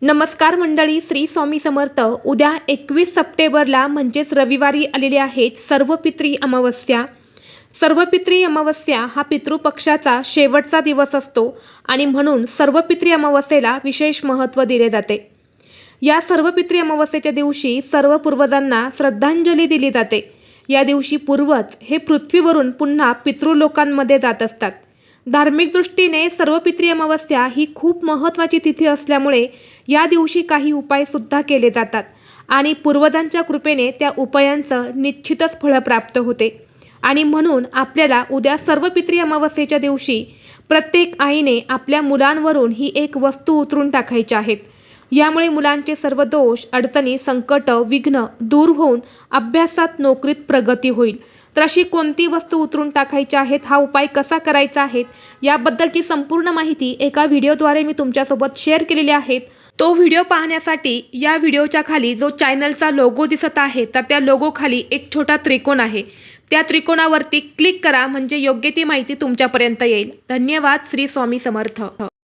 नमस्कार मंडळी, श्री स्वामी समर्थ. उद्या 21 सप्टेंबरला म्हणजेच रविवारी आलेली आहे सर्वपित्री अमावस्या. सर्वपित्री अमावस्या हा पितृपक्षाचा शेवटचा दिवस असतो आणि म्हणून सर्वपित्री अमावस्येला विशेष महत्त्व दिले जाते. या सर्वपित्री अमावस्येच्या दिवशी सर्व पूर्वजांना श्रद्धांजली दिली जाते. या दिवशी पूर्वज हे पृथ्वीवरून पुन्हा पितृलोकांमध्ये जात असतात. धार्मिक दृष्टीने सर्वपित्री अमावस्या ही खूप महत्त्वाची तिथी असल्यामुळे या दिवशी काही उपायसुद्धा केले जातात आणि पूर्वजांच्या कृपेने त्या उपायांचं निश्चितच फळ प्राप्त होते. आणि म्हणून आपल्याला उद्या सर्वपित्री अमावस्येच्या दिवशी प्रत्येक आईने आपल्या मुलांवरून ही एक वस्तू उतरून टाकायची आहेत. यामुळे मुलांचे सर्व दोष, अडचणी, संकट, विघ्न दूर होऊन अभ्यासात, नोकरीत प्रगती होईल. तर अशी कोणती वस्तू उतरून टाकायची आहेत, हा उपाय कसा करायचा आहे, याबद्दलची संपूर्ण माहिती एका व्हिडिओद्वारे मी तुमच्यासोबत शेअर केलेली आहे. तो व्हिडिओ पाहण्यासाठी या व्हिडिओच्या खाली जो चॅनलचा लोगो दिसत आहे तर त्या लोगो खाली एक छोटा त्रिकोण आहे. त्या त्रिकोणावरती क्लिक करा म्हणजे योग्य ती माहिती तुमच्यापर्यंत येईल. धन्यवाद. श्री स्वामी समर्थ.